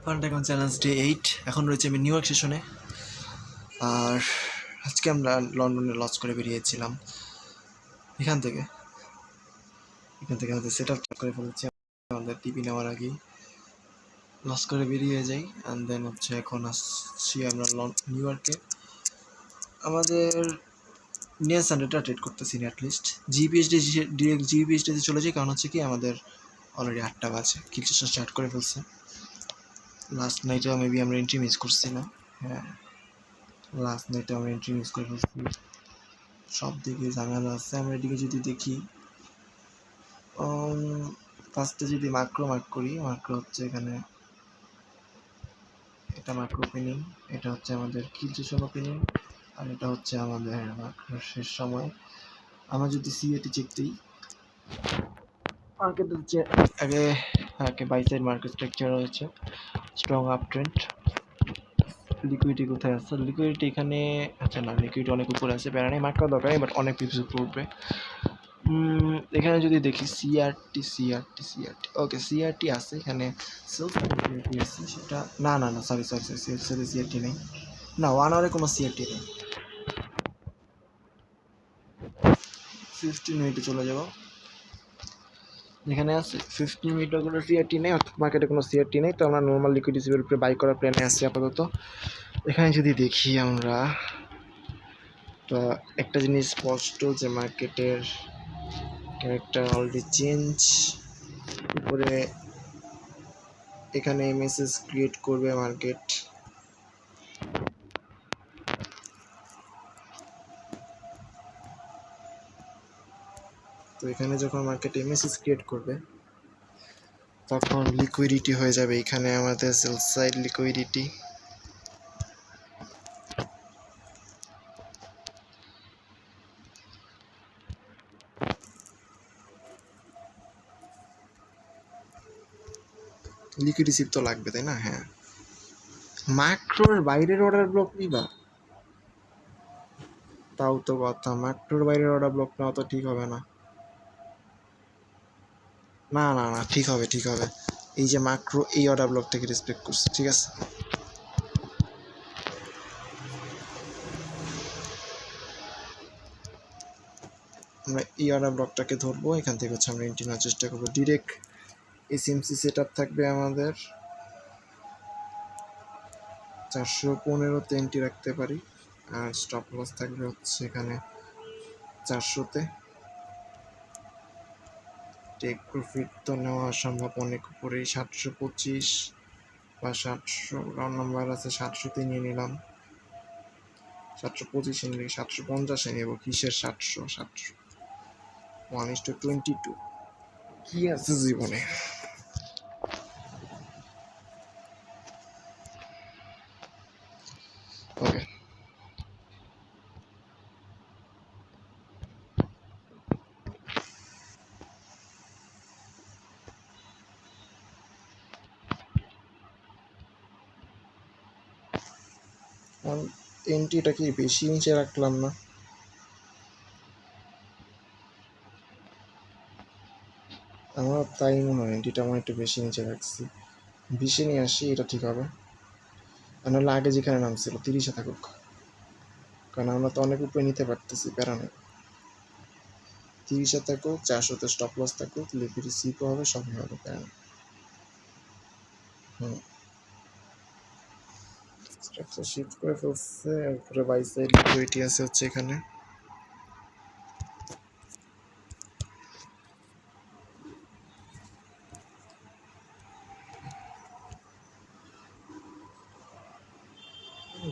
ফান্টাকন challenge day 8 এখন রয়েছে আমি নিউ ইয়র্ক সেশনে। আর আজকে আমরা লন্ডনে লঞ্চ করে বেরিয়েছিলাম। এখান থেকে আমাদের সেট আপ করে ফেলেছি আমাদের টিভি নেওয়ার আগেই লঞ্চ করে বেরিয়ে যাই। অ্যান্ড দেন হচ্ছে এখন আসছি আমরা নিউ ইয়র্কে। আমাদের নিয়ার সানডেটা ট্রেড করতেছি না, অ্যাটলিস্ট জিপিএসডি ডিরেক্ট জিপিএসডিতে চলে যাই, কারণ হচ্ছে কি আমাদের অলরেডি 8টা বাজে, কিছু স্টার্ট করে ফেলছে। লাস্ট নাইটেও মেবি আমরা এন্ট্রি মিস করছি না। হ্যাঁ, লাস্ট নাইটে আমরা এন্ট্রি মিস করে ফেলছি। সব দিকে ঝামেলা আছে। আমরা এদিকে যদি দেখি, ফার্স্টে যদি মার্ক করি, মার্ক্রো হচ্ছে এখানে, এটা মার্ক্রো ওপেনিং, এটা হচ্ছে আমাদের কিলসেশন ওপেনিং, আর এটা হচ্ছে আমাদের মার্ক্রোর শেষ সময়। আমরা যদি সিএটি চেক দিই, মার্কেট হচ্ছে আগে বাই সাইড মার্কেট স্ট্রাকচার হচ্ছে স্ট্রং আপ ট্রেন্ড। লিকুইডিটি কোথায় আছে? লিকুইডিটি এখানে, আচ্ছা না, লিকুইডিটি অনেক উপরে আছে, প্যারা নেই, মার্ক দরকার নেই, বাট অনেক পিপস উপরে উঠবে। এখানে যদি দেখি সিআরটি, ওকে, সিআরটি আছে এখানে, সেলস সিআরটি আছে, সেটা না না না সরি সেলসে সিআরটি নেই, না 1 আওয়ারে কোনো সিআরটি নেই। 15 মিনিটে চলে যাব, এখানে আছে 15 মিনিটে কোনো সিআরটি নেই, মার্কেটে কোনো সিআরটি নেই, তো আমরা নর্মাল লিকুইডিটির উপরে বাই করার প্ল্যানে আছি আপাতত। এখানে যদি দেখি আমরা, তো একটা জিনিস স্পষ্ট যে মার্কেটের ক্যারেক্টার অলরেডি চেঞ্জ। উপরে এখানে মেসেজ ক্রিয়েট করবে মার্কেট, তো এখানে যখন মার্কেট মেসেজ ক্রিয়েট করবে তখন লিকুইডিটি হয়ে যাবে এখানে আমাদের sell side liquidity. Liquidity sweep তো লাগবে, তাই না? হ্যাঁ, ম্যাক্রোর বাইরের অর্ডার ব্লক নিবা, তাও তো কথা, ম্যাক্রোর বাইরের অর্ডার ব্লক নেওয়া তো ঠিক হবে না। না না না, ঠিক হবে ঠিক হবে, এই যে ম্যাক্রো এই অর্ডার ব্লক থেকে রেসপেক্ট করছে, ঠিক আছে। আমরা এই অর্ডার ব্লকটাকে ধরবো, এখান থেকে হচ্ছে আমরা এন্ট্রি নেওয়ার চেষ্টা করবো। ডিরেক্ট এসএমসি সেট আপ থাকবে আমাদের 415তে এন্ট্রি রাখতে পারি, আর স্টপ লস থাকবে হচ্ছে এখানে 400তে। টেক প্রফিট তো নেওয়া সম্ভব অনেক উপরেই, 725 বা 700 রাউন্ড নাম্বার আছে, 700তে নিয়ে নিলাম, 725 নিলে 750-এ নেব, কিসের 700 1:22 কি আছে জীবনে। ওকে, এন্ট্রিটা কি বেশি নিচে রাখলাম না? আমার তাই মনে হয়, এন্ট্রিটা আমার একটু বেশি নিচে রাখছি, 20-এ নিয়ে আসি, এটা ঠিক হবে। আর নাহলে আগে যেখানে নাম ছিল 30-এ থাকুক, কারণ আমরা তো অনেক উপরে নিতে পারতেছি, প্যারা নেই। 30-এ থাকুক, 400-তে স্টপ লস থাকুক, লিকুইডিটি সিপও হবে, সবই হবে, প্যারা নেই। স্ট্রাকচার শিফট করে ফেলছে, এরপরে বাই সাইড লিকুইডিটি আছে হচ্ছে এখানে।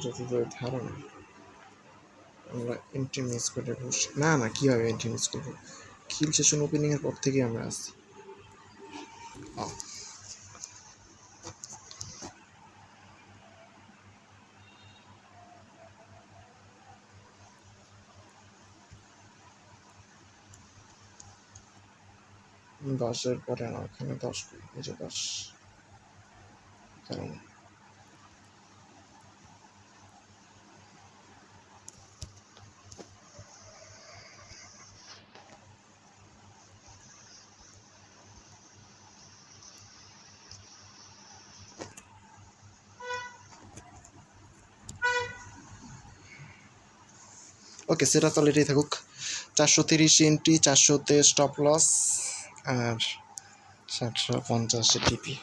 যতদূর ধারণা আমরা এন্ট্রি মিস করে বসি, না না কীভাবে এন্ট্রি মিস করবো, কিল সেশন ওপেনিংয়ের পর থেকে আমরা আসছি। 10-এর পরে না, ওখানে 10 করি, এই যে 10, কারণ ওকে, সেটা তাহলে এটাই থাকুক। 430 এন্ট্রি, 400-তে স্টপ লস, আর 750 টিপি।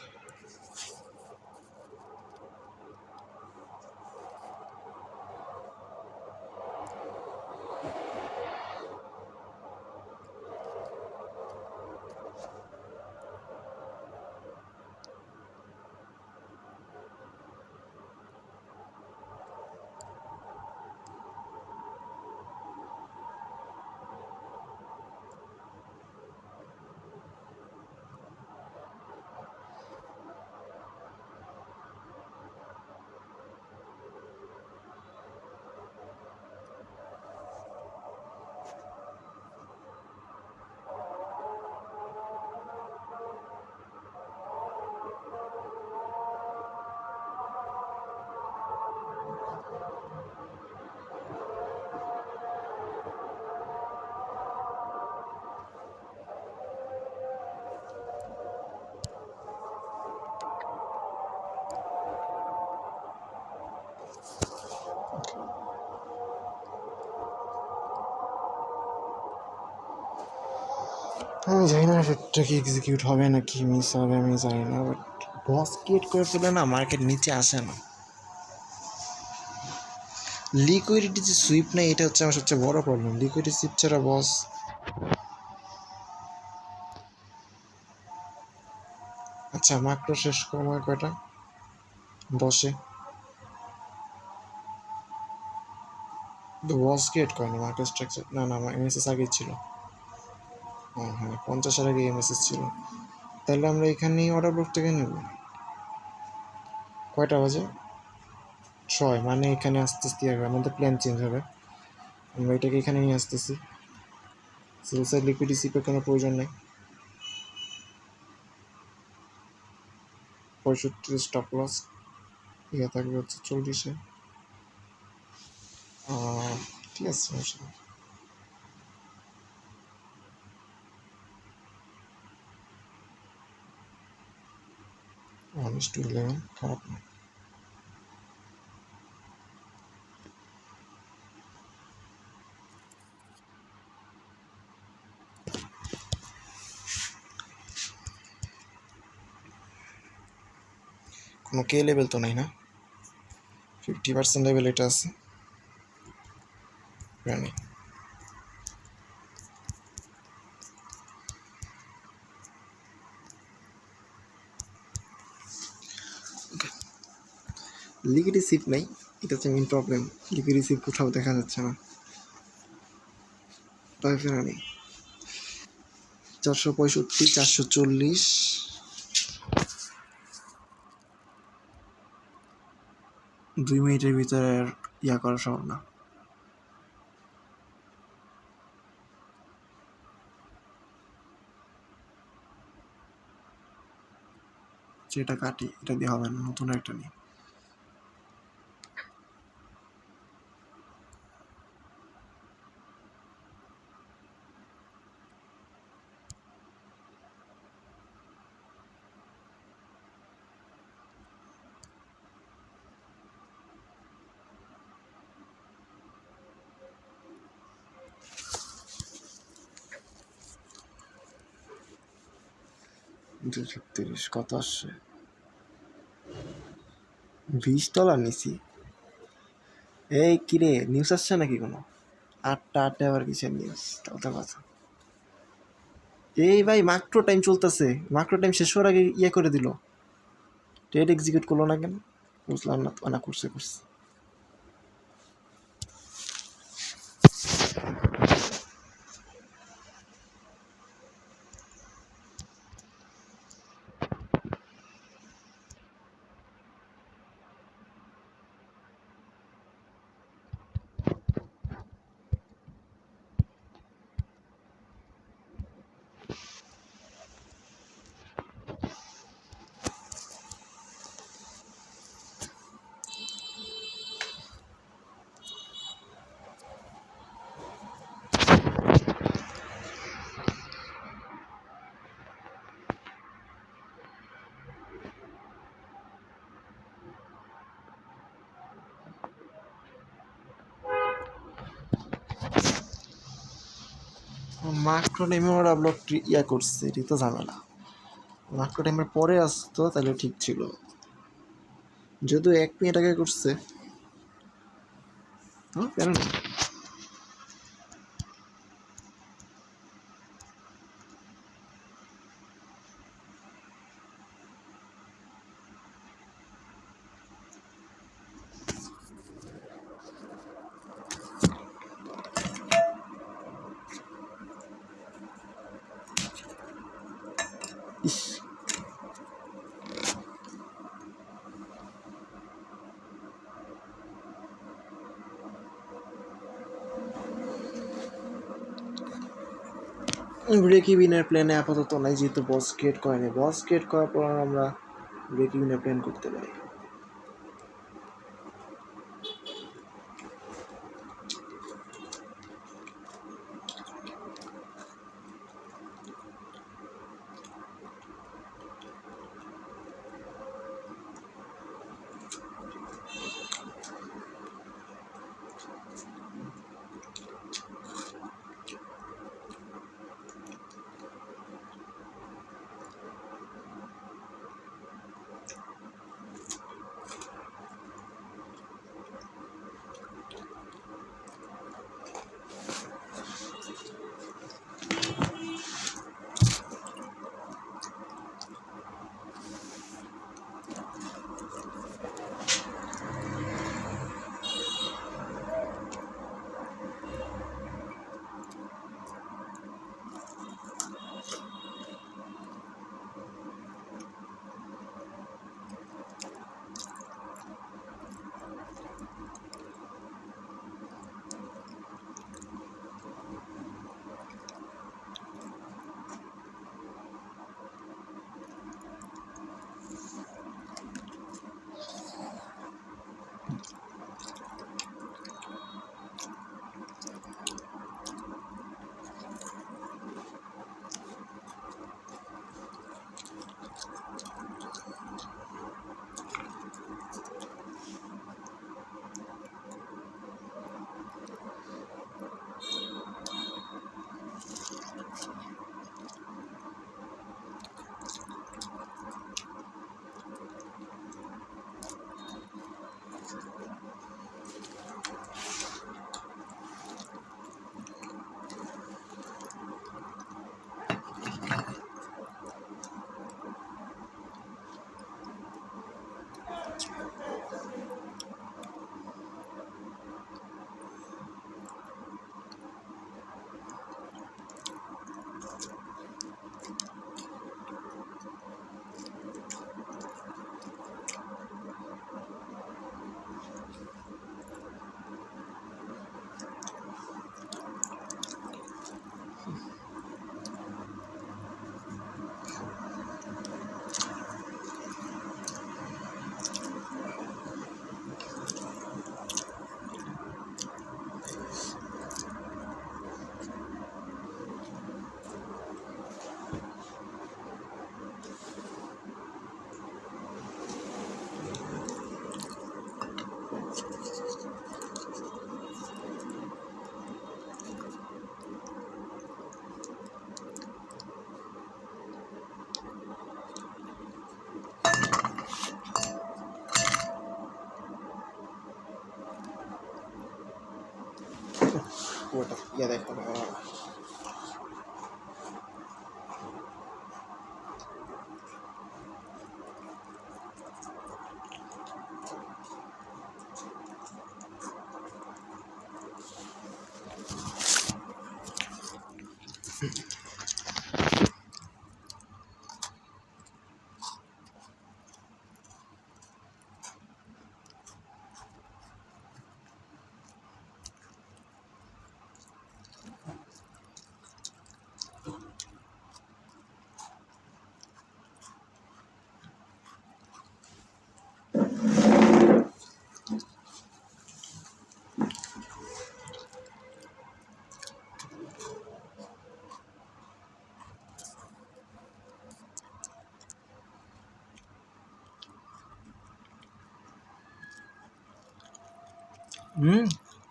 আমি জানি না সেটা কি এক্সিকিউট হবে না কি মিস হবে, আমি জানি না, বাট বস ক্রিয়েট করে ফেলে না মার্কেট নিচে আসে না। লিকুইডিটি যে সুইপ নেই, এটা হচ্ছে আমার সবচেয়ে বড় প্রবলেম। লিকুইডিটি সুইপ ছাড়া বস। আচ্ছা, মাত্র শেষ সময় কয়টা? 10-এ। তো বস ক্রিয়েট করেনি, মার্কেট স্ট্রাকচার না না, এমএসএস আগেই ছিল। হ্যাঁ, 50-এর আগে এমএসএস ছিল। তাহলে আমরা এখানেই অর্ডার বুক থেকে নেব। কয়টা বাজে? 6, মানে এখানে আস্তে আস্তে আমাদের প্ল্যান চেঞ্জ হবে। আমরা এটাকে এখানে নিয়ে আসতেছি। সেল সাইড লিকুইডিটি সুইপের কোনো প্রয়োজন নেই। 65 স্টপ লস, ইয়ে থাকবে হচ্ছে 40-এ। ঠিক আছে, সমস্যা নেই। 1:11, খারাপ না। কোনো কে লেভেল তো নাই না? 50% লেভেল এটা আছে। রানি লিকুইডিটি সুইপ নাই, এটা হচ্ছে মেন প্রবলেম। লিকুইডিটি সুইপ কোথাও দেখা যাচ্ছে না। তবে ফেরানি 465, 440, 2 মিনিটের ভিতরে ইয়া করা সম্ভব না। যেটা কাটি, এটা দিয়ে হবে না, নতুন একটা নিই। $236 কত আসছে? $20 নিছি। এই কিরে, নিউজ আসছে নাকি কোনো? 8টা আবার কিসের নিউজ? তাও তো কথা। এই ভাই, মাইক্রো টাইম চলতেছে, মাইক্রো টাইম শেষ হওয়ার আগে ইয়ে করে দিল। ট্রেড এক্সিকিউট করলো না কেন? বুঝলাম না তো। না, করছে। মাক্রো টাইমে ওরা ব্লক ইয়া করছে, এটাই তো ঝামেলা। মাক্রো টাইমের পরে আসতো তাহলে ঠিক ছিল, যদিও 1 মিনিট আগে করছে। হ্যাঁ কেন না, ইস ব্রেক ইভিনের প্ল্যানে আপাতত নাই, যেহেতু বস ক্রিয়েট করেনি। বস ক্রিয়েট করার পর আমরা ব্রেক ইভিনের প্ল্যান করতে পারি। ওটা ইয়া দেখো না।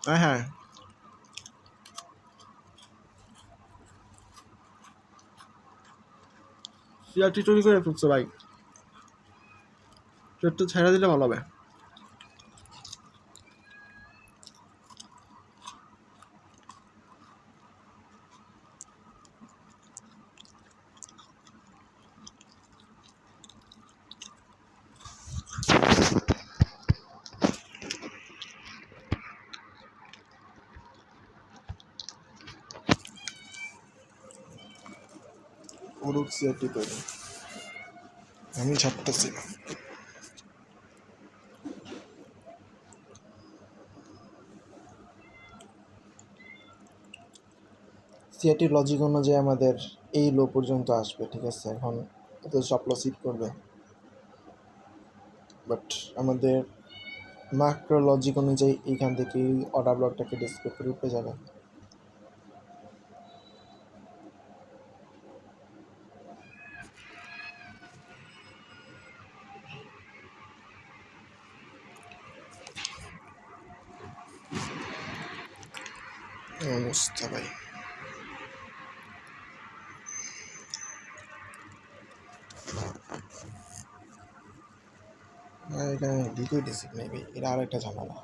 হ্যাঁ হ্যাঁ সিআরটি চুরি করে ফেলছে ভাই, একটু ছেড়ে দিলে ভালো হবে। ওরুক সিআরটি করে আমি ছাড়তেছি না। সিআরটির লজিক অনুযায়ী আমাদের এই লো পর্যন্ত আসবে, ঠিক আছে। এখন তো সব লস হিট করবে, বাট আমাদের ম্যাক্রো লজিক অনুযায়ী এইখান থেকে অর্ডার ব্লকটাকে ডিসপ্লে করে উঠে যাবে। অবস্থা ভাই, এখানে লিকুইড অ্যাসিড মেবি, এটা আর একটা ঝামেলা।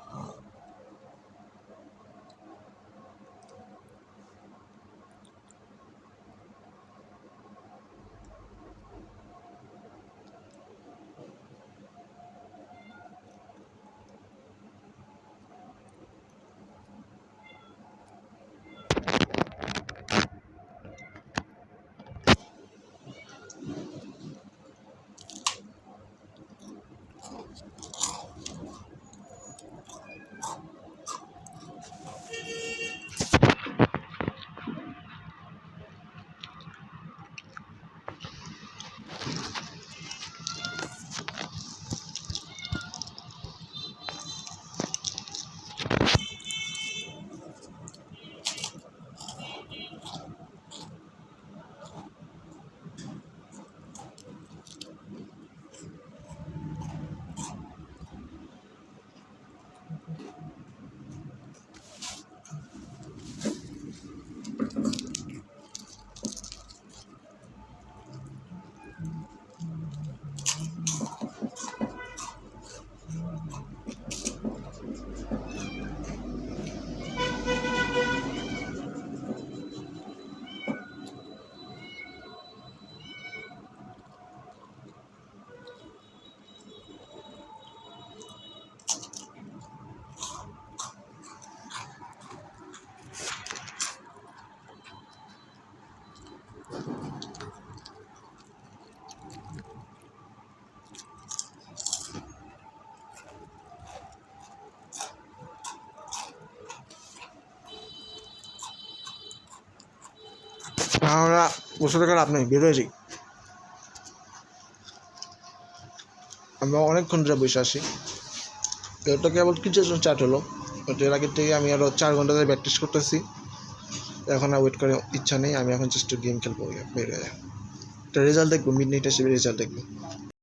আমরা বসে থাকার আপনি বের হয়ে যাই, আমরা অনেকক্ষণ ধরে বসে আসি। এটা কেবল কিছু চার্ট হলো, বাট এর আগের থেকে আমি আরও 4 ঘন্টা ধরে প্র্যাকটিস করতেছি। এখন আর ওয়েট করার ইচ্ছা নেই, আমি এখন জাস্ট গেম খেলবো, বের হয়ে যায়। একটা রেজাল্ট দেখবো, মিড নাইট এসে রেজাল্ট দেখবো।